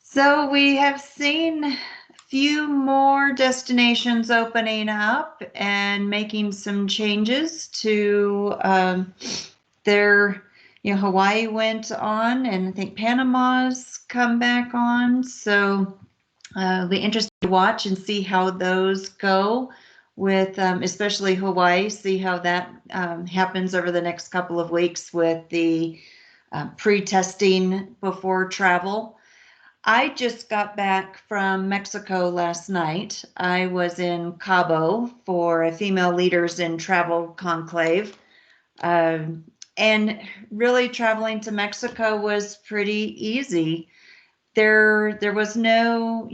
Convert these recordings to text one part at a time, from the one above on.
So we have seen a few more destinations opening up and making some changes to their, Hawaii went on, and I think Panama's come back on. So it'll be interesting to watch and see how those go with, especially Hawaii, see how that happens over the next couple of weeks with the pre-testing before travel. I just got back from Mexico last night. I was in Cabo for a female leaders in travel conclave. Um, and really traveling to Mexico was pretty easy. There was no,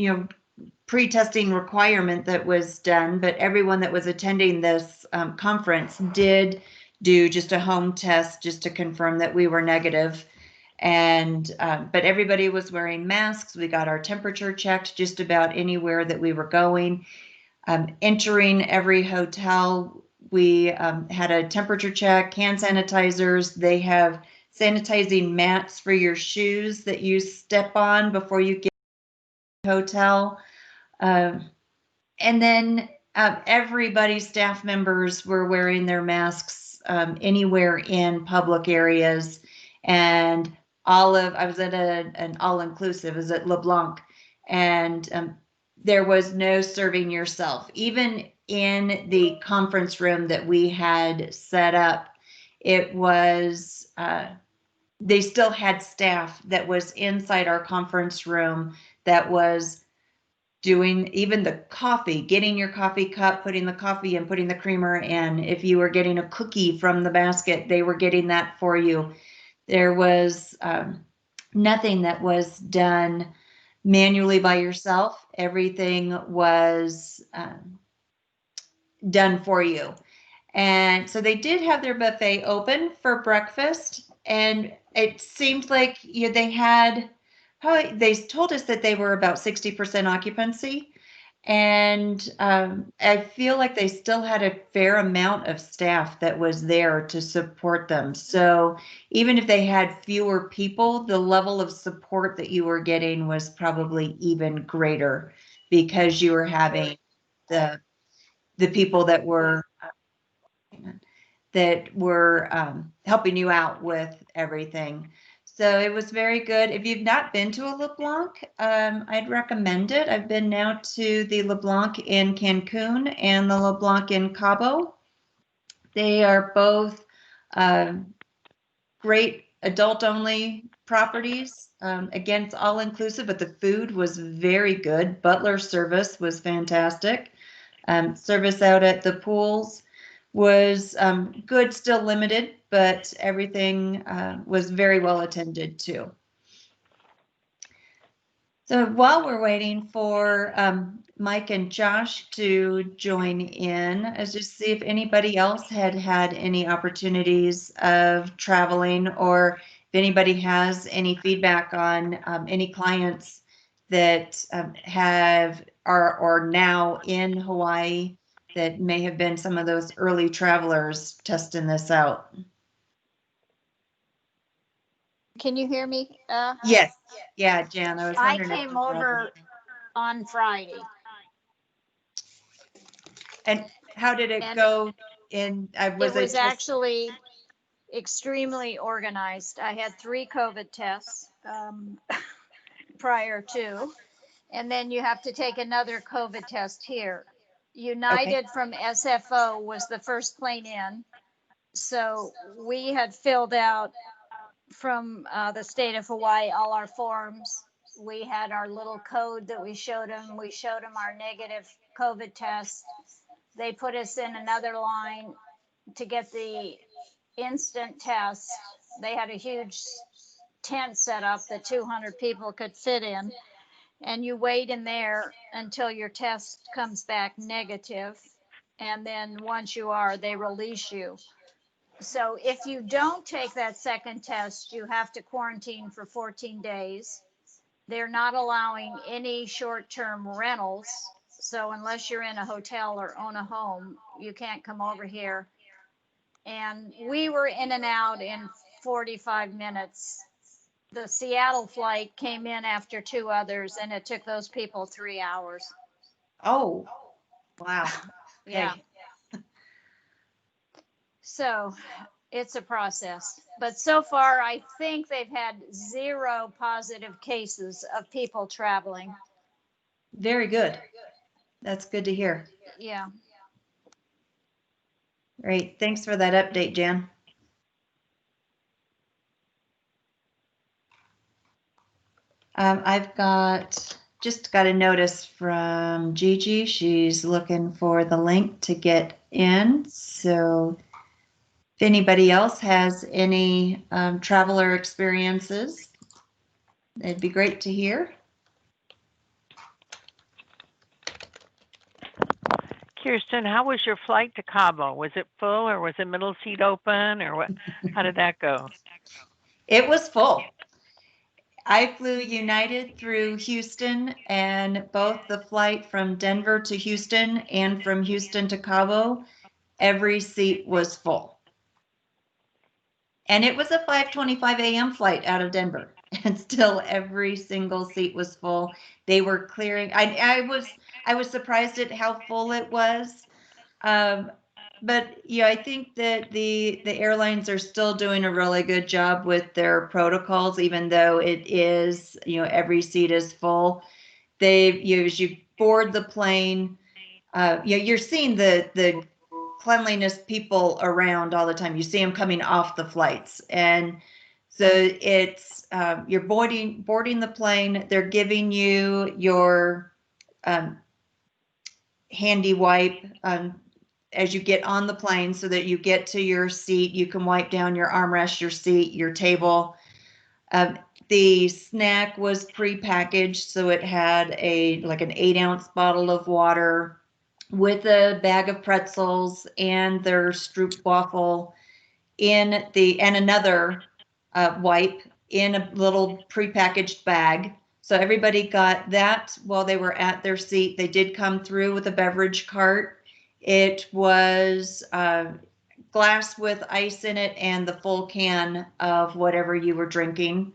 pre-testing requirement that was done, but everyone that was attending this conference did do just a home test just to confirm that we were negative. And but everybody was wearing masks. We got our temperature checked just about anywhere that we were going. Entering every hotel, we had a temperature check, hand sanitizers. They have sanitizing mats for your shoes that you step on before you get to the hotel. And then everybody's staff members were wearing their masks anywhere in public areas. And I was at an all-inclusive, is at LeBlanc, and there was no serving yourself. Even in the conference room that we had set up, it was, they still had staff that was inside our conference room that was doing even the coffee, getting your coffee cup, putting the coffee in, putting the creamer in. If you were getting a cookie from the basket, they were getting that for you. There was nothing that was done manually by yourself. Everything was done for you. And so they did have their buffet open for breakfast. And it seemed like they had probably, they told us that they were about 60% occupancy. And I feel like they still had a fair amount of staff that was there to support them. So even if they had fewer people, the level of support that you were getting was probably even greater because you were having the people that were helping you out with everything. So it was very good. If you've not been to a LeBlanc, I'd recommend it. I've been now to the LeBlanc in Cancun and the LeBlanc in Cabo. They are both great adult-only properties. Again, it's all-inclusive, but the food was very good. Butler service was fantastic. Service out at the pools was good, still limited, but everything was very well attended to. So while we're waiting for Mike and Josh to join in, let's just see if anybody else had any opportunities of traveling, or if anybody has any feedback on any clients that are now in Hawaii that may have been some of those early travelers testing this out. Can you hear me? Yes. Yeah, Jan, I came over on Friday. And how did it go? It was actually extremely organized. I had 3 COVID tests prior to, and then you have to take another COVID test here. United from SFO was the first plane in. So we had filled out from the state of Hawaii all our forms. We had our little code that we showed them. We showed them our negative COVID test. They put us in another line to get the instant test. They had a huge tent set up that 200 people could fit in. And you wait in there until your test comes back negative. And then once you are, they release you. So if you don't take that second test, you have to quarantine for 14 days. They're not allowing any short-term rentals. So unless you're in a hotel or own a home, you can't come over here. And we were in and out in 45 minutes. the Seattle flight came in after 2 others, and it took those people 3 hours. Oh, wow. Yeah. Okay. So it's a process. But so far, I think they've had 0 positive cases of people traveling. Very good. That's good to hear. Yeah. Great. Thanks for that update, Jan. I've just got a notice from Gigi. She's looking for the link to get in. So if anybody else has any traveler experiences, it'd be great to hear. Kirsten, how was your flight to Cabo? Was it full or was the middle seat open or what? How did that go? It was full. I flew United through Houston, and both the flight from Denver to Houston and from Houston to Cabo, every seat was full. And it was a 5:25 a.m. flight out of Denver, and still every single seat was full. They were clearing. I was surprised at how full it was. But yeah, I think that the airlines are still doing a really good job with their protocols, even though it is, every seat is full. As you board the plane, you're seeing the cleanliness people around all the time. You see them coming off the flights, and so it's you're boarding the plane. They're giving you your handy wipe as you get on the plane, so that you get to your seat, you can wipe down your armrest, your seat, your table. The snack was pre-packaged, so it had an 8-ounce bottle of water with a bag of pretzels and their stroopwafel and another wipe in a little prepackaged bag. So everybody got that while they were at their seat. They did come through with a beverage cart. It was glass with ice in it and the full can of whatever you were drinking.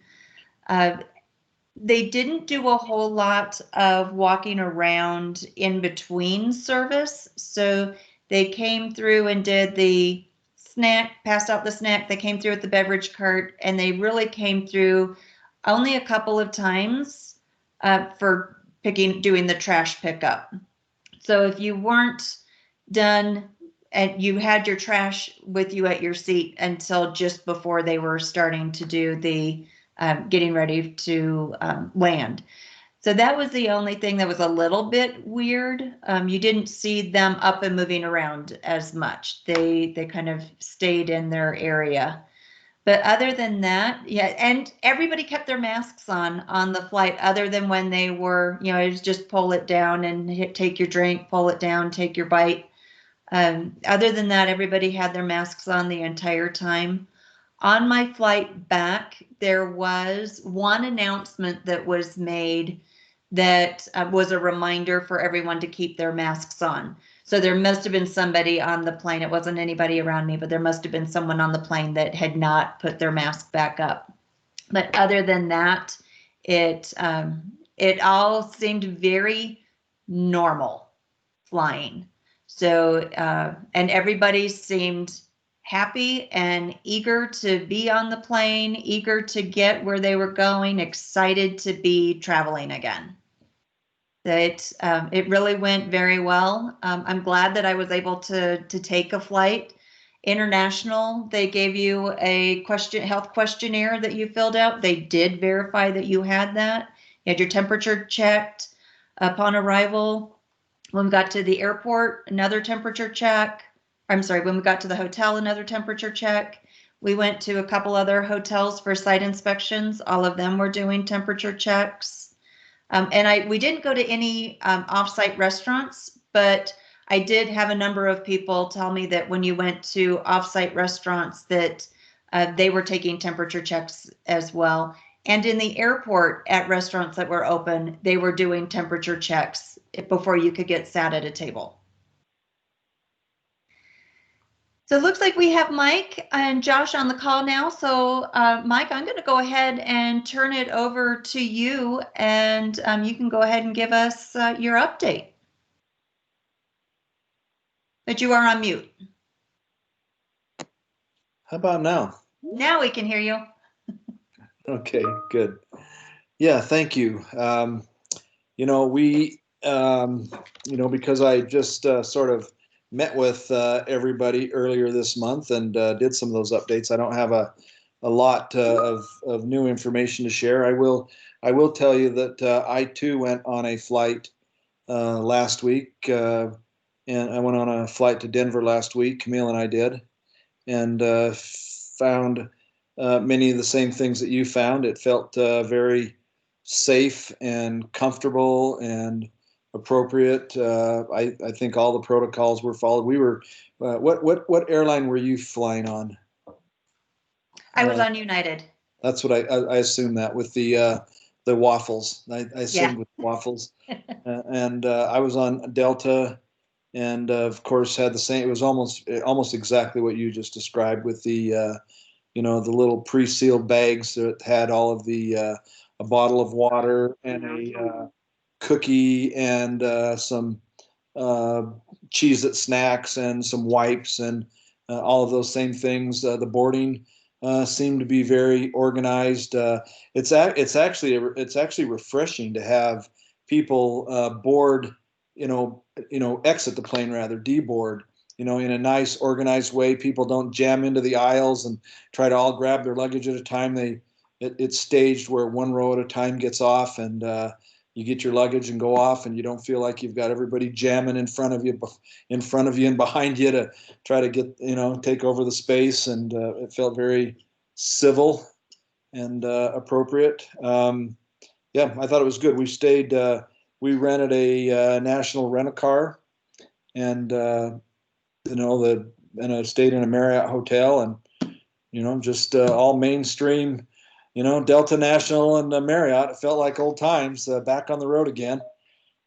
They didn't do a whole lot of walking around in between service. So they came through and did the snack, passed out the snack. They came through with the beverage cart, and they really came through only a couple of times for doing the trash pickup. So if you weren't done and you had your trash with you at your seat until just before they were starting to do the getting ready to land. So that was the only thing that was a little bit weird. You didn't see them up and moving around as much. They kind of stayed in their area. But other than that, yeah, and everybody kept their masks on the flight, other than when they were, it was just pull it down and take your drink, pull it down, take your bite. Other than that, everybody had their masks on the entire time. On my flight back, there was one announcement that was made that was a reminder for everyone to keep their masks on. So there must have been somebody on the plane. It wasn't anybody around me, but there must have been someone on the plane that had not put their mask back up. But other than that, it all seemed very normal flying. So and everybody seemed happy and eager to be on the plane, eager to get where they were going, excited to be traveling again. It really went very well. I'm glad that I was able to take a flight international. They gave you a health questionnaire that you filled out. They did verify that you had that. You had your temperature checked upon arrival. When we got to the airport, another temperature check. I'm sorry, when we got to the hotel, another temperature check. We went to a couple other hotels for site inspections. All of them were doing temperature checks. And we didn't go to any off-site restaurants, but I did have a number of people tell me that when you went to off-site restaurants that they were taking temperature checks as well. And in the airport at restaurants that were open, they were doing temperature checks before you could get sat at a table. So it looks like we have Mike and Josh on the call now. So Mike, I'm going to go ahead and turn it over to you, and you can go ahead and give us your update. But you are on mute. How about now? Now we can hear you. Okay, good. Yeah, thank you. Because I just sort of met with everybody earlier this month and did some of those updates, I don't have a lot of new information to share. I will tell you that I too went on a flight last week, and I went on a flight to Denver last week. Camille and I did, and found many of the same things that you found. It felt very safe and comfortable and appropriate. I think all the protocols were followed. We were, what airline were you flying on? I was on United. That's what I assumed that with the waffles. I assumed with waffles, and I was on Delta, and of course had the same. It was almost exactly what you just described with the the little pre-sealed bags that had all of the a bottle of water and a cookie and some Cheez-It snacks and some wipes and all of those same things. The boarding seemed to be very organized. It's actually refreshing to have people board, exit the plane rather, deboard, in a nice organized way. People don't jam into the aisles and try to all grab their luggage at a time. It's staged where one row at a time gets off, and you get your luggage and go off, and you don't feel like you've got everybody jamming in front of you and behind you to try to get, take over the space. And it felt very civil and appropriate. Yeah, I thought it was good. We rented a national rent-a-car, and I stayed in a Marriott hotel, and just all mainstream, Delta, National, and Marriott. It felt like old times, back on the road again.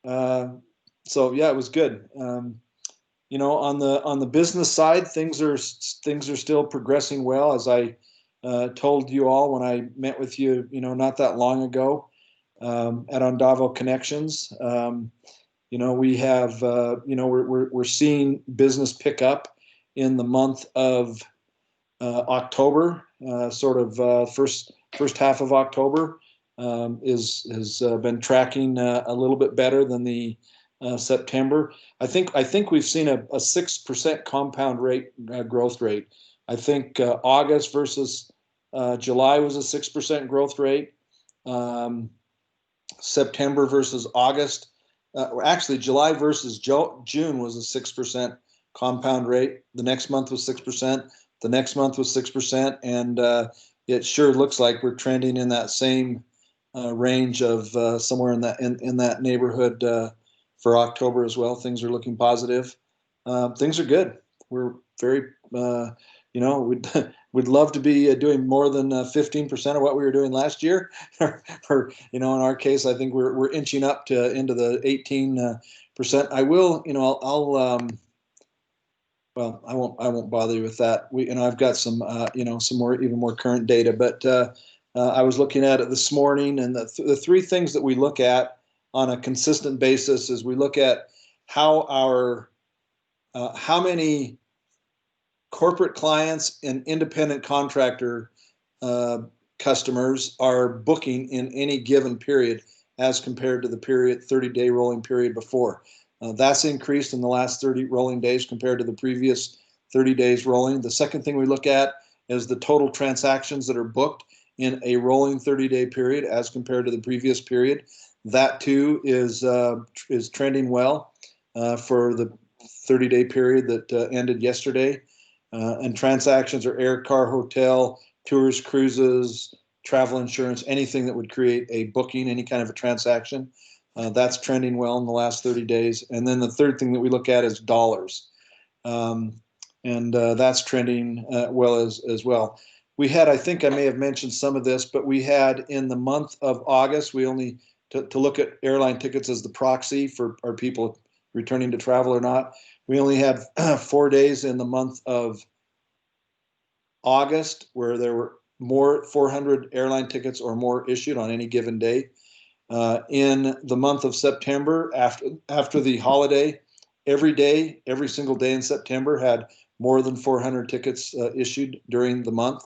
So yeah, it was good. On the business side, things are still progressing well, as I told you all when I met with you, not that long ago, at Andavo Connections. We have, we're seeing business pick up in the month of October, first half of October has been tracking a little bit better than the September. I think we've seen a 6% compound rate growth rate. I think August versus July was a 6% growth rate. September versus August. Actually, July versus June was a 6% compound rate. The next month was 6%. The next month was 6%, and it sure looks like we're trending in that same range of somewhere in that neighborhood for October as well. Things are looking positive. Things are good. We're very, we'd love to be doing more than 15% of what we were doing last year. Or, in our case, I think we're inching up into the 18%. I will, well, I won't bother you with that. I've got some, some more, even more current data, but I was looking at it this morning, and the three things that we look at on a consistent basis is we look at how many corporate clients and independent contractor customers are booking in any given period as compared to the 30-day rolling period before. That's increased in the last 30 rolling days compared to the previous 30 days rolling. The second thing we look at is the total transactions that are booked in a rolling 30-day period as compared to the previous period. That too is trending well for the 30-day period that ended yesterday. And transactions are air, car, hotel, tours, cruises, travel insurance, anything that would create a booking, any kind of a transaction. That's trending well in the last 30 days. And then the third thing that we look at is dollars. And that's trending well as well. We had, I think I may have mentioned some of this, but we had in the month of August, we only, to look at airline tickets as the proxy for are people returning to travel or not. We only had 4 days in the month of August where there were more 400 airline tickets or more issued on any given day. In the month of September, after the holiday, every single day in September had more than 400 tickets issued during the month.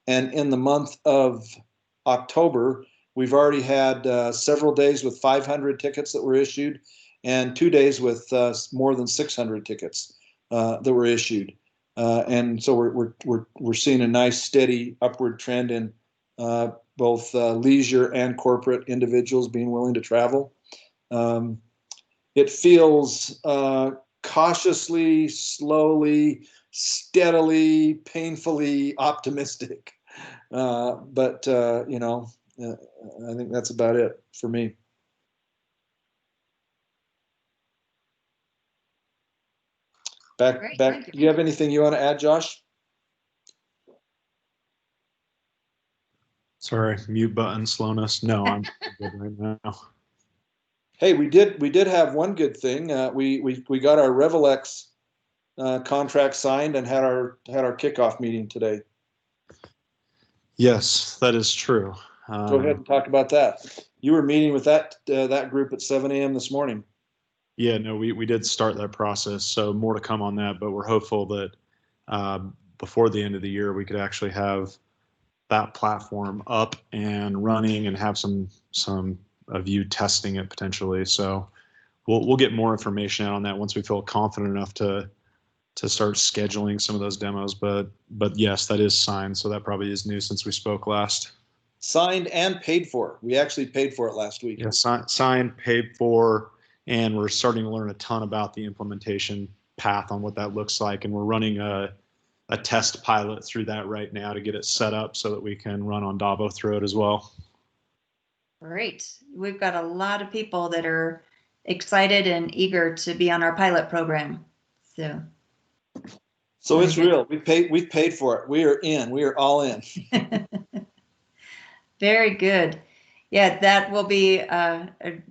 And in the month of October, we've already had several days with 500 tickets that were issued and 2 days with more than 600 tickets that were issued. And so we're seeing a nice steady upward trend in both leisure and corporate individuals being willing to travel. It feels cautiously, slowly, steadily, painfully optimistic. But you know, I think that's about it for me. Back. Do you have anything you want to add, Josh? Sorry, mute button slowness. No, I'm good right now. Hey, we did have one good thing. We got our Revelex contract signed and had our kickoff meeting today. Yes, that is true. Go ahead and talk about that. You were meeting with that group at 7 a.m. this morning. Yeah, no, we did start that process, so more to come on that, but we're hopeful that before the end of the year, we could actually have that platform up and running and have some of you testing it potentially. So we'll get more information out on that once we feel confident enough to start scheduling some of those demos. But yes, that is signed, so that probably is new since we spoke last. Signed and paid for. We actually paid for it last week. Yeah, signed, paid for, and we're starting to learn a ton about the implementation path on what that looks like. And we're running a test pilot through that right now to get it set up so that we can run on Davo through it as well. Great. We've got a lot of people that are excited and eager to be on our pilot program. So it's real. We've paid for it. We are in. We are all in. Very good. Yeah, that will be a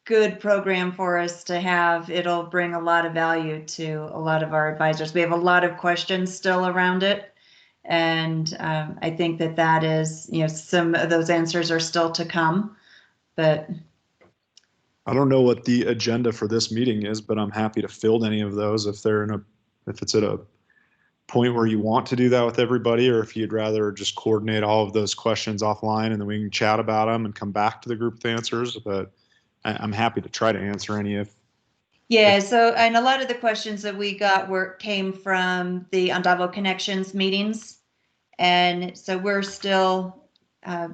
good program for us to have. It'll bring a lot of value to a lot of our advisors. We have a lot of questions still around it. And I think that is, some of those answers are still to come, but. I don't know what the agenda for this meeting is, but I'm happy to field any of those if it's at a point where you want to do that with everybody, or if you'd rather just coordinate all of those questions offline and then we can chat about them and come back to the group with answers. But I'm happy to try to answer any if. Yeah, so, and a lot of the questions that we got came from the AndavoConnections meetings. And so we're still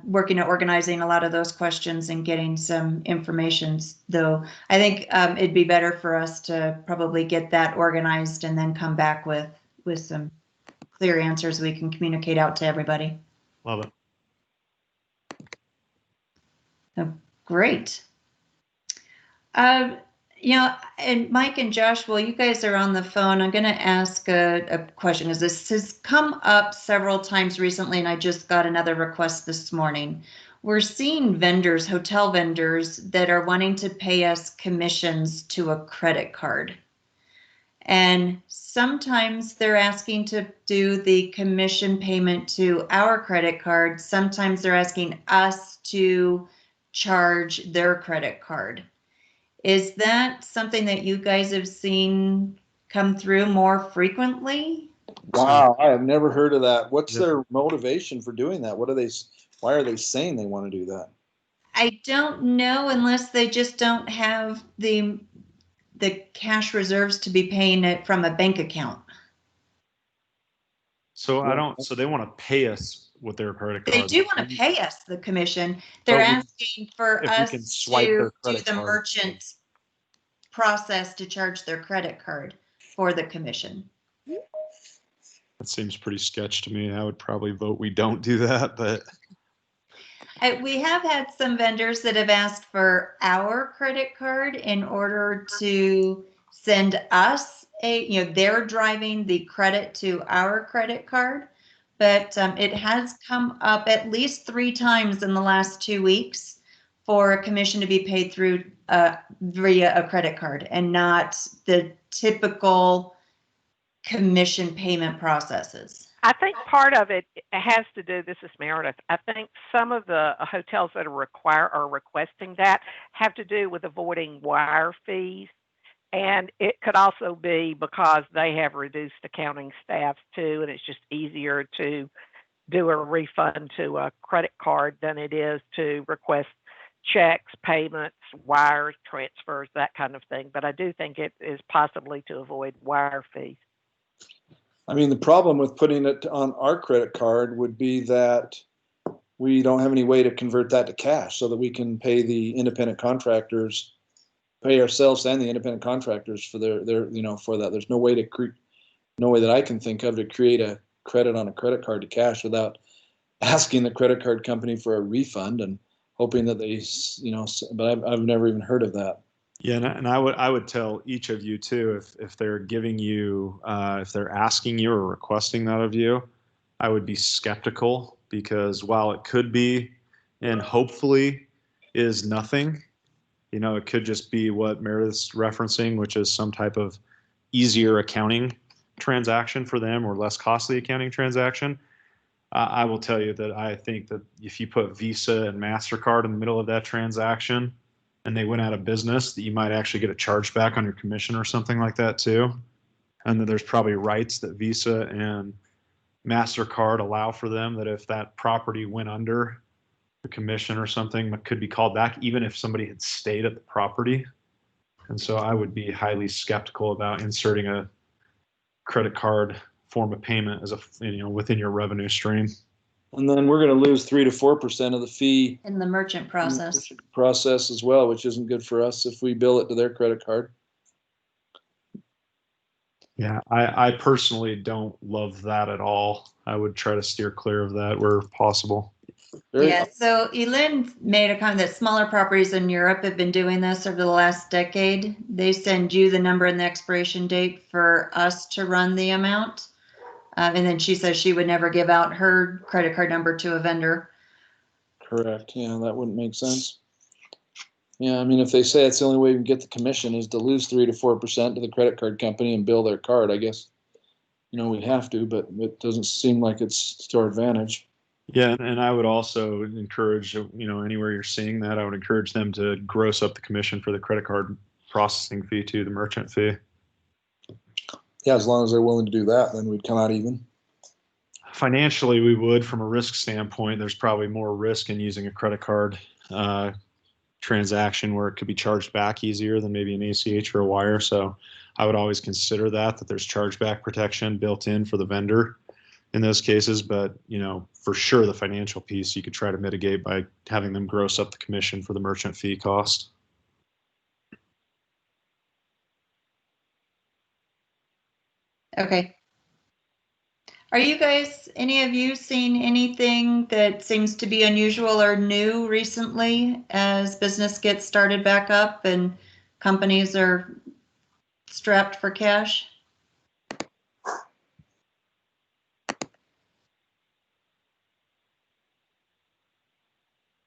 working at organizing a lot of those questions and getting some information, though I think it'd be better for us to probably get that organized and then come back with some clear answers we can communicate out to everybody. Love it. So, great. And Mike and Josh, while you guys are on the phone, I'm going to ask a question, because this has come up several times recently, and I just got another request this morning. We're seeing vendors, hotel vendors, that are wanting to pay us commissions to a credit card. And sometimes they're asking to do the commission payment to our credit card. Sometimes they're asking us to charge their credit card. Is that something that you guys have seen come through more frequently? Wow, I have never heard of that. What's their motivation for doing that? Why are they saying they want to do that? I don't know, unless they just don't have the cash reserves to be paying it from a bank account. So they want to pay us with their credit card. They do want to pay us the commission. They're asking for us to do the merchant process to charge their credit card for the commission. That seems pretty sketch to me. I would probably vote we don't do that, but. We have had some vendors that have asked for our credit card in order to send us they're driving the credit to our credit card. But it has come up at least 3 times in the last 2 weeks for a commission to be paid through via a credit card and not the typical commission payment processes? I think part of it has to do, this is Meredith, I think some of the hotels that are requesting that have to do with avoiding wire fees. And it could also be because they have reduced accounting staff too, and it's just easier to do a refund to a credit card than it is to request checks, payments, wires, transfers, that kind of thing. But I do think it is possibly to avoid wire fees. I mean, the problem with putting it on our credit card would be that we don't have any way to convert that to cash so that we can pay the independent contractors, pay ourselves and the independent contractors for their for that. There's no way that I can think of to create a credit on a credit card to cash without asking the credit card company for a refund and hoping that they, but I've never even heard of that. Yeah, and I would tell each of you too, if they're giving you, if they're asking you or requesting that of you, I would be skeptical, because while it could be, and hopefully is nothing, it could just be what Meredith's referencing, which is some type of easier accounting transaction for them or less costly accounting transaction. I will tell you that I think that if you put Visa and MasterCard in the middle of that transaction, and they went out of business, that you might actually get a chargeback on your commission or something like that too. And that there's probably rights that Visa and MasterCard allow for them, that if that property went under, the commission or something could be called back, even if somebody had stayed at the property. And so I would be highly skeptical about inserting a credit card form of payment as within your revenue stream. And then we're going to lose 3 to 4% of the fee In the merchant process. As well, which isn't good for us if we bill it to their credit card. Yeah, I personally don't love that at all. I would try to steer clear of that where possible. Yeah, so Elin made a comment that smaller properties in Europe have been doing this over the last decade. They send you the number and the expiration date for us to run the amount. And then she says she would never give out her credit card number to a vendor. Correct. Yeah, that wouldn't make sense. Yeah, I mean, if they say it's the only way we can get the commission is to lose 3 to 4% to the credit card company and bill their card, I guess, we have to, but it doesn't seem like it's to our advantage. Yeah, and I would also encourage, anywhere you're seeing that, I would encourage them to gross up the commission for the credit card processing fee to the merchant fee. Yeah, as long as they're willing to do that, then we'd come out even. Financially, we would. From a risk standpoint, there's probably more risk in using a credit card transaction where it could be charged back easier than maybe an ACH or a wire. So I would always consider that there's chargeback protection built in for the vendor in those cases. But, for sure, the financial piece you could try to mitigate by having them gross up the commission for the merchant fee cost. Okay. Are you guys, any of you, seen anything that seems to be unusual or new recently as business gets started back up and companies are strapped for cash?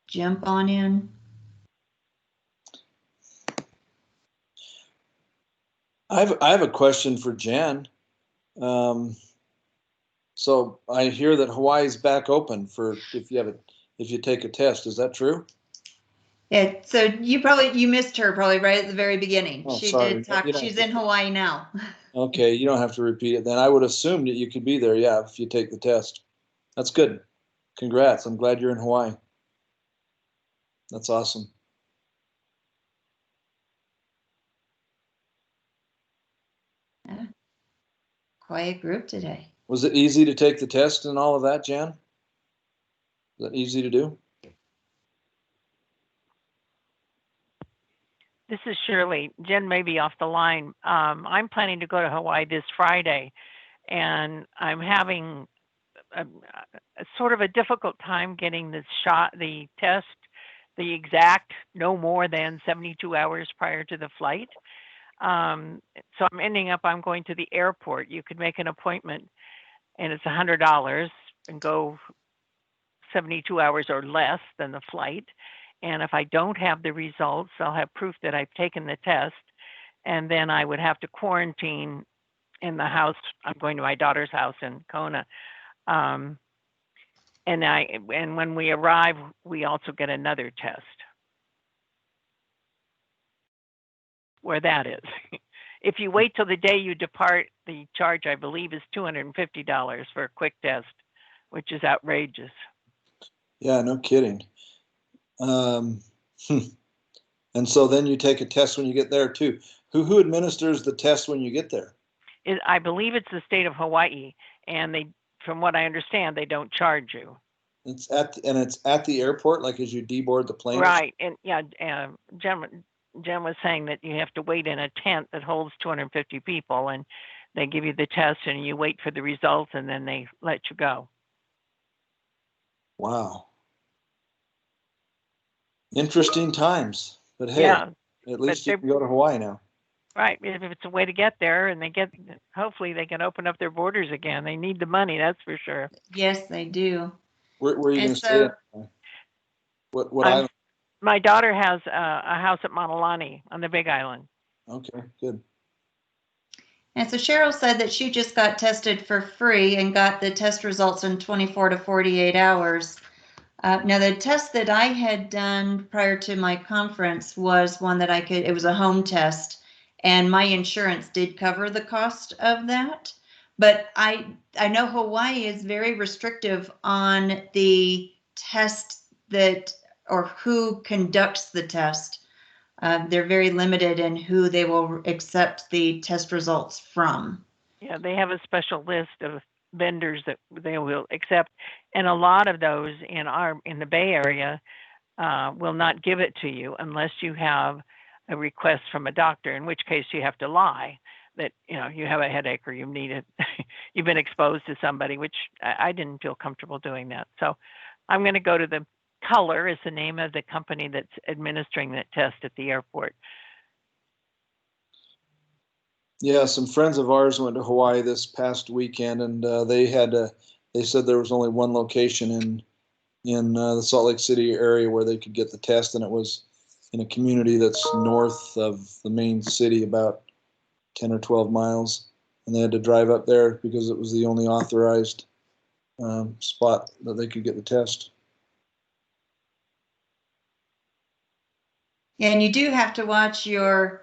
Jump on in. I have a question for Jen. So I hear that Hawaii's back open for if you take a test. Is that true? Yeah, so you missed her probably right at the very beginning. Oh, She sorry. did talk. She's in Hawaii now. Okay, you don't have to repeat it then. I would assume that you could be there, yeah, if you take the test. That's good. Congrats. I'm glad you're in Hawaii. That's awesome. Yeah. Quiet group today. Was it easy to take the test and all of that, Jan? Is that easy to do? This is Shirley. Jen may be off the line. I'm planning to go to Hawaii this Friday, and I'm having a sort of a difficult time getting the test, the exact no more than 72 hours prior to the flight. So I'm going to the airport. You could make an appointment, and it's $100 and go 72 hours or less than the flight. And if I don't have the results, I'll have proof that I've taken the test. and then I would have to quarantine in the house. I'm going to my daughter's house in Kona. And when we arrive, we also get another test. Where that is. If you wait till the day you depart, the charge, I believe, is $250 for a quick test, which is outrageous. Yeah, no kidding. And so then you take a test when you get there too. Who administers the test when you get there? I believe it's the state of Hawaii, and from what I understand, they don't charge you. It's at the airport, like as you deboard the plane. Right, and yeah, Jen was saying that you have to wait in a tent that holds 250 people, and they give you the test, and you wait for the results, and then they let you go. Wow. Interesting times, but hey, yeah, at least you can go to Hawaii now. Right, if it's a way to get there, and hopefully they can open up their borders again. They need the money, that's for sure. Yes, they do. Where are you going to stay? What island? My daughter has a house at Maunalani on the Big Island. Okay, good. And so Cheryl said that she just got tested for free and got the test results in 24 to 48 hours. Now, the test that I had done prior to my conference was one that it was a home test, and my insurance did cover the cost of that. But I know Hawaii is very restrictive on the test or who conducts the test. They're very limited in who they will accept the test results from. Yeah, they have a special list of vendors that they will accept, and a lot of those in the Bay Area will not give it to you unless you have a request from a doctor, in which case you have to lie that you have a headache or you need it. You've been exposed to somebody, which I didn't feel comfortable doing that. So I'm going to go to the Color is the name of the company that's administering that test at the airport. Yeah, some friends of ours went to Hawaii this past weekend, and they said there was only one location in the Salt Lake City area where they could get the test, and it was in a community that's north of the main city, about 10 or 12 miles, and they had to drive up there because it was the only authorized spot that they could get the test. And you do have to watch your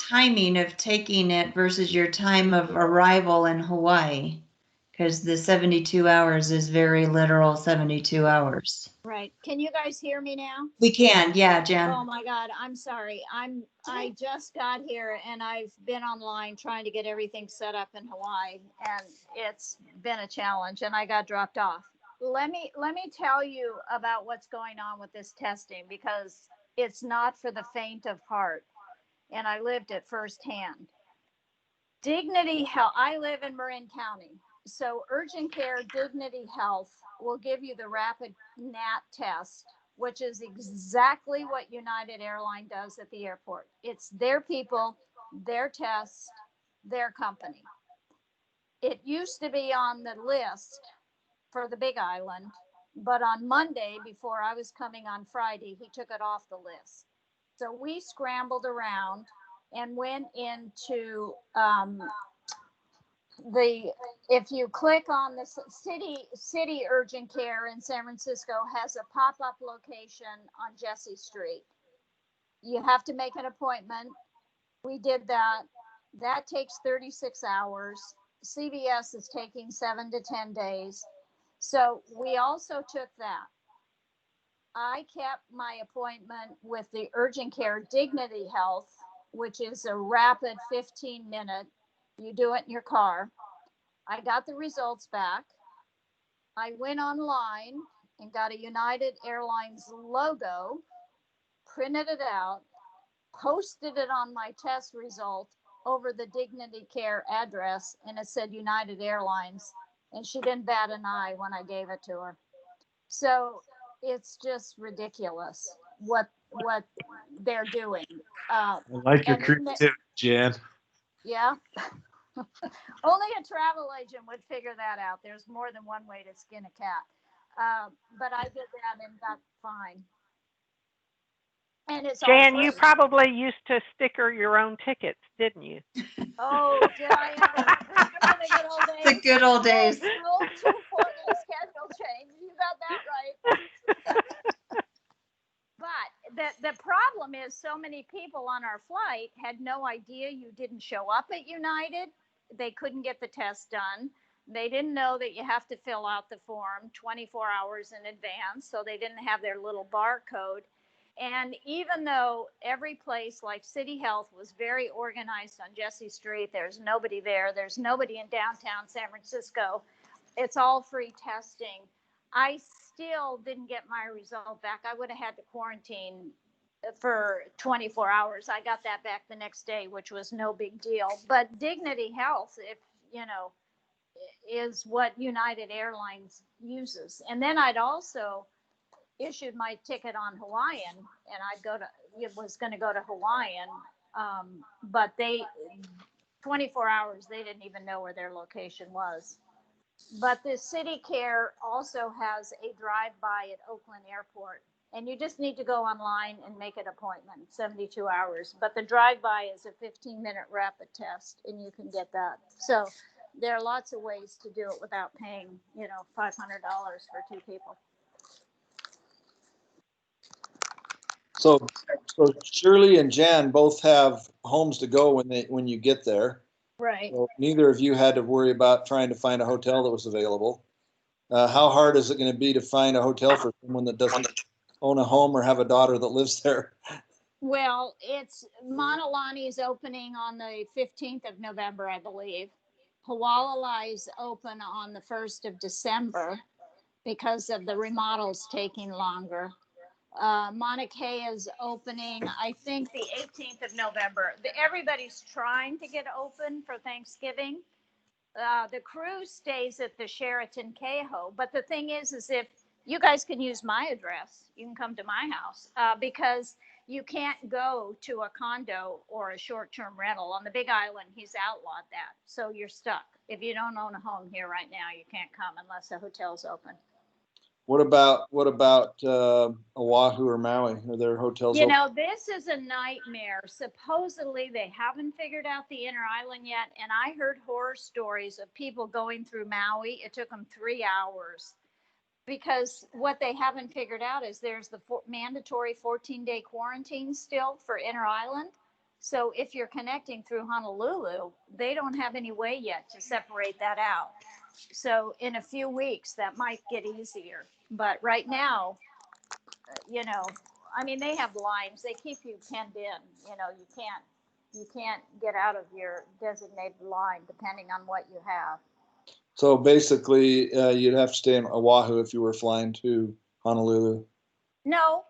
timing of taking it versus your time of arrival in Hawaii, because the 72 hours is very literal 72 hours. Right. Can you guys hear me now? We can, yeah, Jen. Oh my God, I'm sorry. I just got here and I've been online trying to get everything set up in Hawaii, and it's been a challenge, and I got dropped off. Let me tell you about what's going on with this testing, because it's not for the faint of heart, and I lived it firsthand. Dignity Health, I live in Marin County, so urgent care Dignity Health will give you the rapid NAT test, which is exactly what United Airlines does at the airport. It's their people, their tests, their company. It used to be on the list for the Big Island, but on Monday, before I was coming on Friday, he took it off the list. So we scrambled around and went into if you click on the city urgent care in San Francisco has a pop-up location on Jesse Street. You have to make an appointment. We did that. That takes 36 hours. CVS is taking 7 to 10 days. So we also took that. I kept my appointment with the urgent care Dignity Health, which is a rapid 15-minute. You do it in your car. I got the results back. I went online and got a United Airlines logo, printed it out, posted it on my test result over the Dignity Care address, and it said United Airlines, and she didn't bat an eye when I gave it to her. So it's just ridiculous what they're doing. I like your creativity, Jen. Yeah. Only a travel agent would figure that out. There's more than one way to skin a cat. But I did that and got fine. And it's all Jan, free. you probably used to sticker your own tickets, didn't you? Oh, did I ever? Remember the good old days? The good old days. Oh, 240 schedule change. You got that right. But the problem is so many people on our flight had no idea you didn't show up at United. They couldn't get the test done. They didn't know that you have to fill out the form 24 hours in advance. So they didn't have their little barcode. And even though every place like City Health was very organized on Jesse Street, there's nobody there. There's nobody in downtown San Francisco. It's all free testing. I still didn't get my result back. I would have had to quarantine for 24 hours. I got that back the next day, which was no big deal. But Dignity Health, if you know, is what United Airlines uses. And then I'd also issued my ticket on Hawaiian, and was going to go to Hawaiian, but they 24 hours they didn't even know where their location was. But the city care also has a drive-by at Oakland Airport, and you just need to go online and make an appointment, 72 hours. But the drive-by is a 15-minute rapid test, and you can get that. So there are lots of ways to do it without paying, $500 for two people. So Shirley and Jan both have homes to go when you get there. Right. So neither of you had to worry about trying to find a hotel that was available. How hard is it going to be to find a hotel for someone that doesn't own a home or have a daughter that lives there? Well, it's Monolani's opening on the 15th of November, I believe. Hualalai's open on the 1st of December because of the remodels taking longer. Mauna Kea is opening, I think, the 18th of November. Everybody's trying to get open for Thanksgiving. The cruise stays at the Sheraton Keho. But the thing is if you guys can use my address, you can come to my house because you can't go to a condo or a short-term rental. On the Big Island, he's outlawed that. So you're stuck. If you don't own a home here right now, you can't come unless the hotel's open. What about Oahu or Maui? Are there hotels open? This is a nightmare. Supposedly they haven't figured out the inner island yet. And I heard horror stories of people going through Maui. It took them 3 hours because what they haven't figured out is there's the mandatory 14-day quarantine still for inner island. So if you're connecting through Honolulu, they don't have any way yet to separate that out. So in a few weeks, that might get easier. But right now, they have lines. They keep you penned in. You can't get out of your designated line depending on what you have. So basically, you'd have to stay in Oahu if you were flying to Honolulu. No,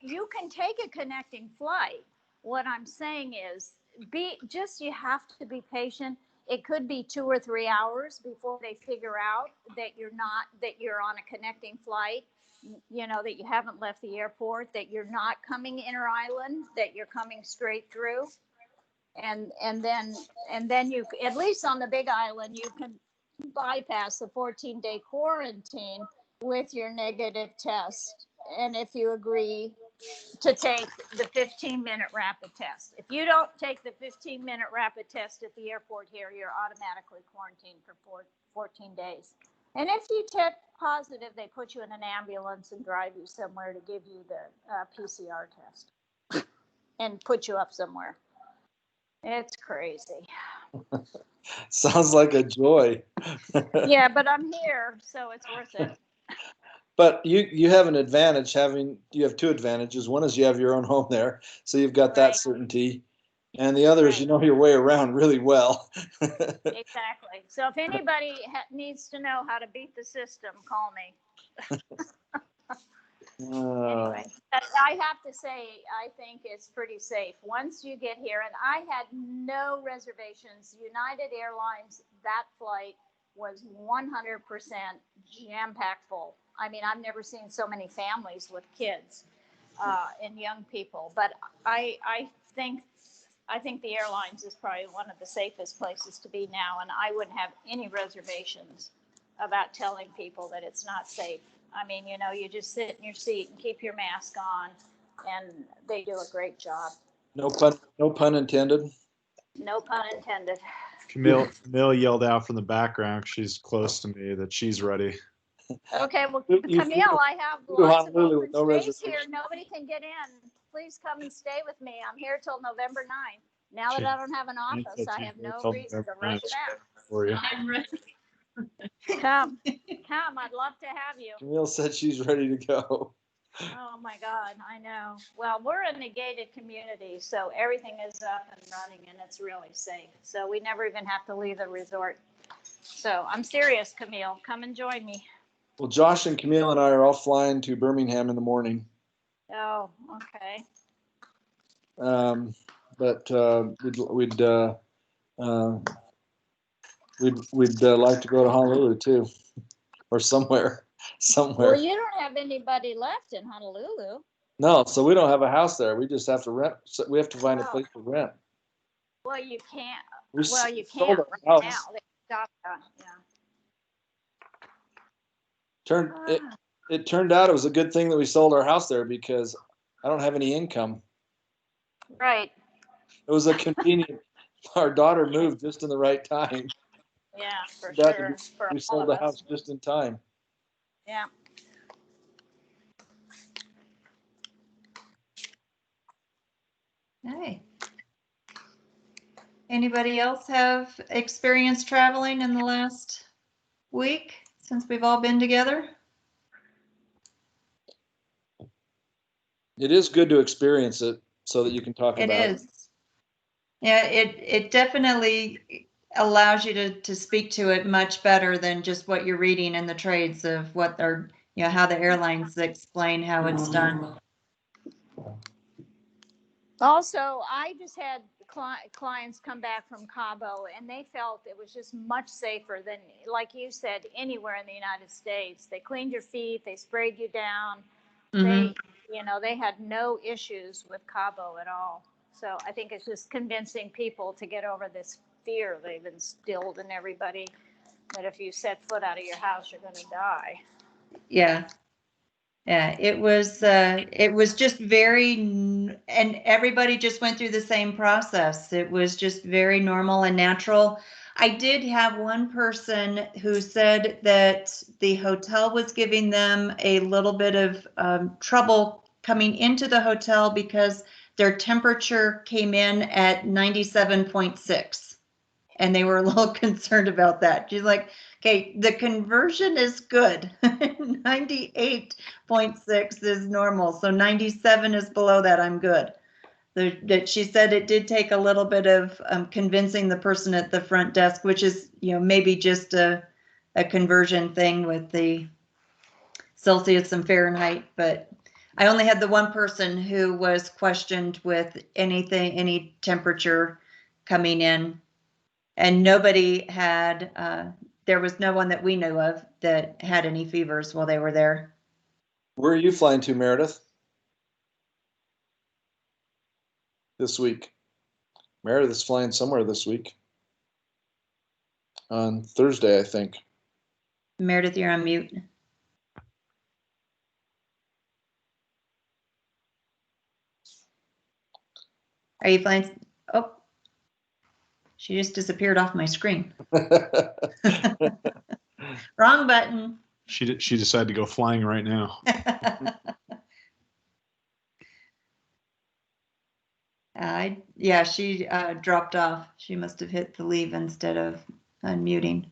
you can take a connecting flight. What I'm saying is, you have to be patient. It could be 2 or 3 hours before they figure out that you're on a connecting flight, that you haven't left the airport, that you're not coming inner island, that you're coming straight through. And then you, at least on the Big Island, you can bypass the 14-day quarantine with your negative test. And if you agree to take the 15-minute rapid test. If you don't take the 15-minute rapid test at the airport here, you're automatically quarantined for 14 days. And if you test positive, they put you in an ambulance and drive you somewhere to give you the PCR test and put you up somewhere. It's crazy. Sounds like a joy. Yeah, but I'm here, so it's worth it. But you have an advantage you have two advantages. One is you have your own home there, so you've got that certainty. And the other is you know your way around really well. Exactly. So if anybody needs to know how to beat the system, call me. Anyway, I have to say, I think it's pretty safe once you get here. And I had no reservations. United Airlines, that flight was 100% jam-packed full. I mean, I've never seen so many families with kids and young people. But I think the airlines is probably one of the safest places to be now. And I wouldn't have any reservations about telling people that it's not safe. I mean, you just sit in your seat and keep your mask on. and they do a great job. No pun intended. No pun intended. Camille yelled out from the background, she's close to me, that she's ready. Okay, well, You Camille, I have flew to lots of Honolulu open with no space here. reservation. Nobody can get in. Please come and stay with me. I'm here till November 9th. Now that She- I don't have an she office, said I she's have ready no till reason to November rush 9th back. for you. I'm ready. Come, I'd love to have you. Camille said she's ready to go. Oh my God, I know. Well, we're in a gated community, so everything is up and running and it's really safe. So we never even have to leave the resort. So I'm serious, Camille. Come and join me. Well, Josh and Camille and I are all flying to Birmingham in the morning. Oh, okay. But we'd like to go to Honolulu too, or somewhere. Well, you don't have anybody left in Honolulu. No, so we don't have a house there. We just have to rent. So we have to find a place to rent. Well, you can't. We Well, you sold can't our right house. now. They stopped that. It turned out it was a good thing that we sold our house there because I don't have any income. Right. It was a convenient. Our daughter moved just in the right time. Yeah, for That sure. For we all sold of the us. house just in time. Yeah. Hey. Anybody else have experience traveling in the last week since we've all been together? It is good to experience it so that you can talk It about it. is. Yeah, it definitely allows you to speak to it much better than just what you're reading in the trades of what they're, how the airlines explain how it's done. Also, I just had clients come back from Cabo and they felt it was just much safer than, like you said, anywhere in the United States. They cleaned your feet, they sprayed you down. Mhm. They had no issues with Cabo at all. So I think it's just convincing people to get over this fear they've instilled in everybody that if you set foot out of your house, you're going to die. Yeah. Yeah, it was just very, and everybody just went through the same process. It was just very normal and natural. I did have one person who said that the hotel was giving them a little bit of trouble coming into the hotel because their temperature came in at 97.6. And they were a little concerned about that. She's like, okay, the conversion is good. 98.6 is normal. So 97 is below that. I'm good. She said it did take a little bit of convincing the person at the front desk, which is, maybe just a conversion thing with the Celsius and Fahrenheit. But I only had the one person who was questioned with any temperature coming in. And nobody had, there was no one that we knew of that had any fevers while they were there. Where are you flying to, Meredith? This week. Meredith's flying somewhere this week. On Thursday, I think. Meredith, you're on mute. Are you flying? Oh, she just disappeared off my screen. Wrong button. She decided to go flying right now. Yeah, she dropped off. She must have hit the leave instead of unmuting.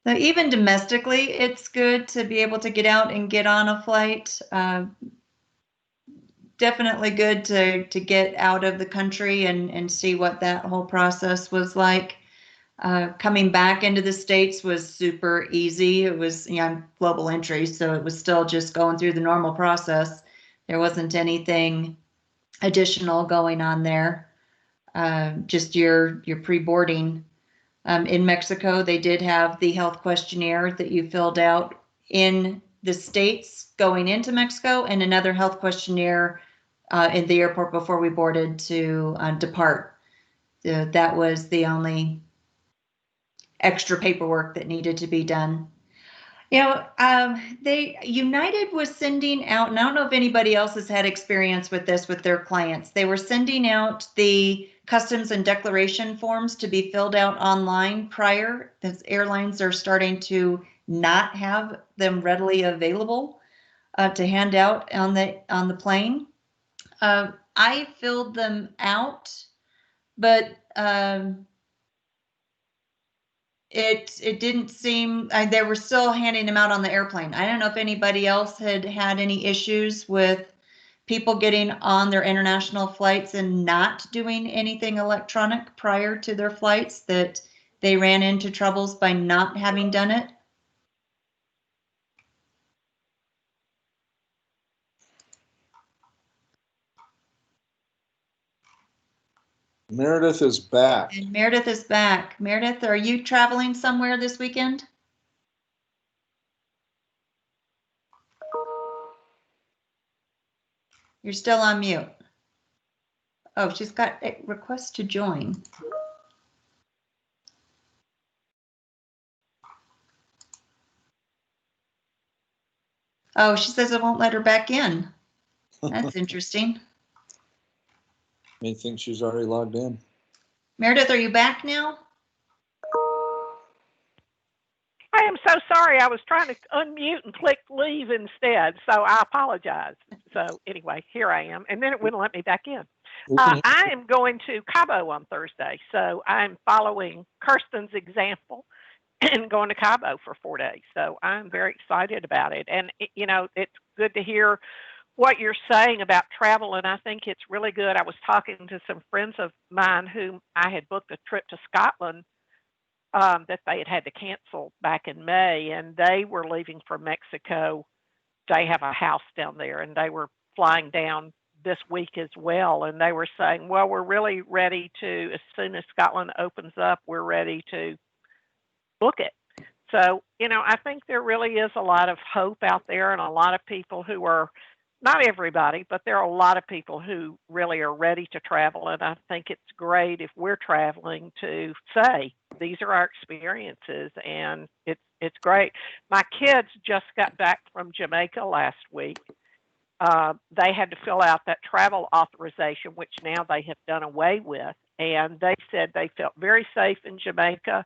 So even domestically, it's good to be able to get out and get on a flight. Definitely good to get out of the country and see what that whole process was like. Coming back into the States was super easy. It was, I'm global entry, so it was still just going through the normal process. There wasn't anything additional going on there. Just your pre-boarding. In Mexico, they did have the health questionnaire that you filled out in the States going into Mexico, and another health questionnaire in the airport before we boarded to depart. That was the only extra paperwork that needed to be done. United was sending out, and I don't know if anybody else has had experience with this with their clients. They were sending out the customs and declaration forms to be filled out online prior. The airlines are starting to not have them readily available to hand out on the plane. I filled them out, but it didn't seem they were still handing them out on the airplane. I don't know if anybody else had any issues with people getting on their international flights and not doing anything electronic prior to their flights, that they ran into troubles by not having done it. Meredith is back. And Meredith is back. Meredith, are you traveling somewhere this weekend? You're still on mute. Oh, she's got a request to join. Oh, she says it won't let her back in. That's interesting. May think she's already logged in. Meredith, are you back now? I am so sorry. I was trying to unmute and click leave instead, so I apologize. So anyway, here I am, and then it wouldn't let me back in. I am going to Cabo on Thursday, so I'm following Kirsten's example and going to Cabo for 4 days. So I'm very excited about it, and it's good to hear what you're saying about travel, and I think it's really good. I was talking to some friends of mine whom I had booked a trip to Scotland that they had to cancel back in May, and they were leaving for Mexico. They have a house down there, and they were flying down this week as well. And they were saying, well, we're really ready to, as soon as Scotland opens up, we're ready to book it. So, I think there really is a lot of hope out there, and a lot of people who are, not everybody, but there are a lot of people who really are ready to travel. And I think it's great if we're traveling to say, these are our experiences, and it's great. My kids just got back from Jamaica last week. They had to fill out that travel authorization, which now they have done away with. And they said they felt very safe in Jamaica.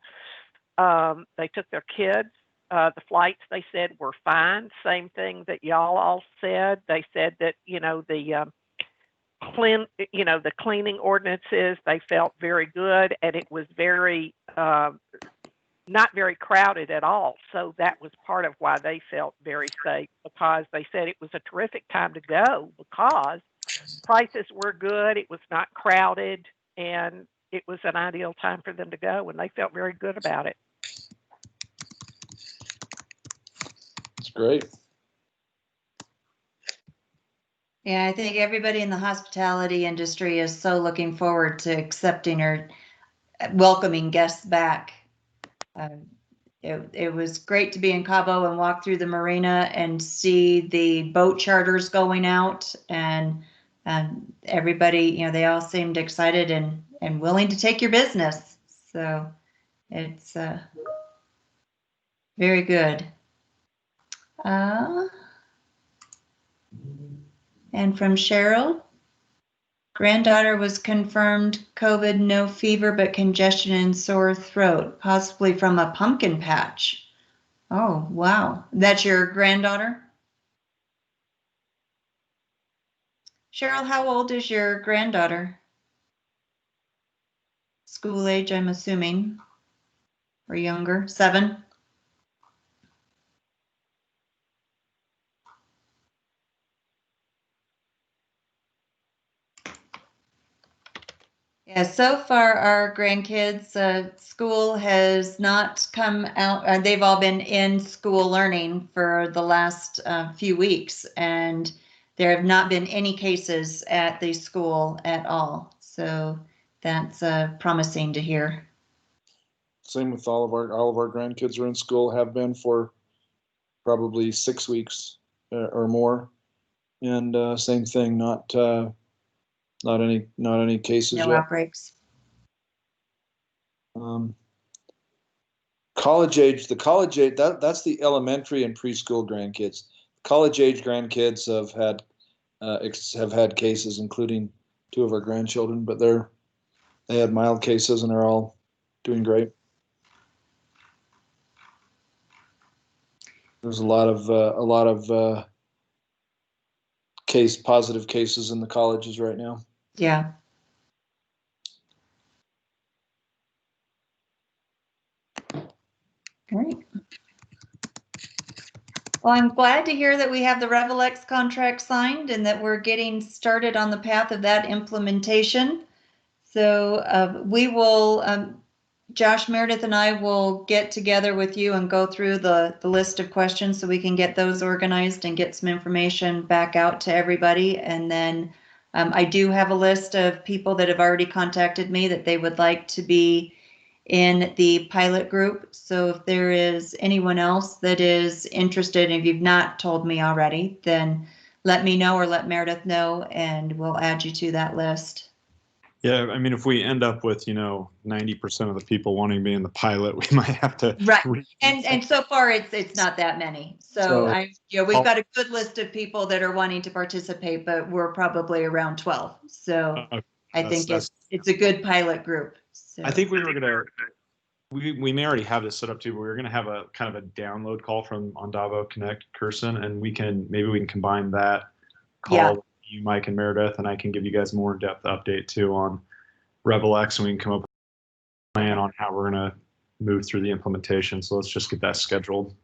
They took their kids. The flights, they said, were fine. Same thing that y'all all said. They said that, the cleaning ordinances, they felt very good, and it was very, not very crowded at all. So that was part of why they felt very safe, because they said it was a terrific time to go because prices were good, it was not crowded, and it was an ideal time for them to go, and they felt very good about it. It's great. Yeah, I think everybody in the hospitality industry is so looking forward to accepting or welcoming guests back. It was great to be in Cabo and walk through the marina and see the boat charters going out, and everybody, they all seemed excited and willing to take your business. So it's very good. And from Cheryl, granddaughter was confirmed COVID, no fever, but congestion and sore throat, possibly from a pumpkin patch. Oh, wow. That's your granddaughter? Cheryl, how old is your granddaughter? School age, I'm assuming, or younger, 7? Yeah, so far our grandkids, school has not come out. They've all been in school learning for the last few weeks, and there have not been any cases at the school at all. So that's promising to hear. Same with all of our grandkids are in school, have been for probably 6 weeks or more, and same thing, not any cases No yet. outbreaks. college age, that's the elementary and preschool grandkids. College age grandkids have had cases, including 2 of our grandchildren, but they had mild cases and they're all doing great. There's a lot of positive cases in the colleges right now. Yeah. Great. Well, I'm glad to hear that we have the RevelX contract signed and that we're getting started on the path of that implementation. So we will, Josh, Meredith, and I will get together with you and go through the list of questions so we can get those organized and get some information back out to everybody. And then I do have a list of people that have already contacted me that they would like to be in the pilot group. So if there is anyone else that is interested, and if you've not told me already, then let me know or let Meredith know, and we'll add you to that list. Yeah, I mean, if we end up with 90% of the people wanting to be in the pilot, we might have to. Right, and so far it's not that many. So we've got a good list of people that are wanting to participate, but we're probably around 12. So I think it's a good pilot group. So. I think we may already have this set up too, but we're gonna have a kind of a download call from AndavoConnect Kirsten, and maybe we can combine that call with you, Mike, and Meredith, and I can give you guys more in-depth update too on RevelX, and we can come up with a plan on how we're gonna move through the implementation. So let's just get that scheduled.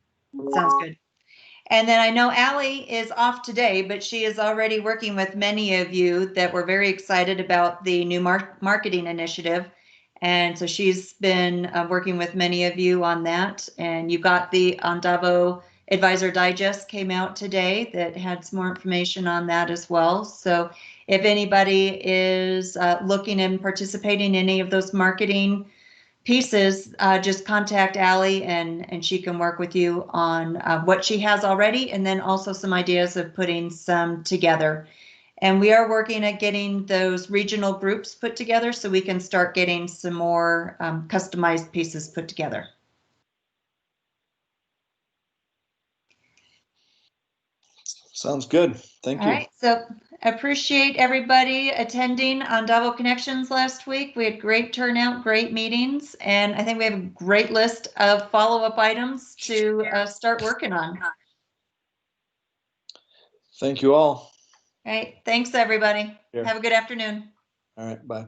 Sounds good. And then I know Allie is off today, but she is already working with many of you that were very excited about the new marketing initiative. And so she's been working with many of you on that. And you got the Andavo Advisor Digest came out today that had some more information on that as well. So if anybody is looking and participating in any of those marketing pieces, just contact Allie and she can work with you on what she has already, and then also some ideas of putting some together. And we are working at getting those regional groups put together so we can start getting some more customized pieces put together. Sounds good. Thank you. All right, so appreciate everybody attending Andavo Connections last week. We had great turnout, great meetings, and I think we have a great list of follow-up items to start working on. Thank you all. All right, thanks everybody. Yeah. Have a good afternoon. All right, bye.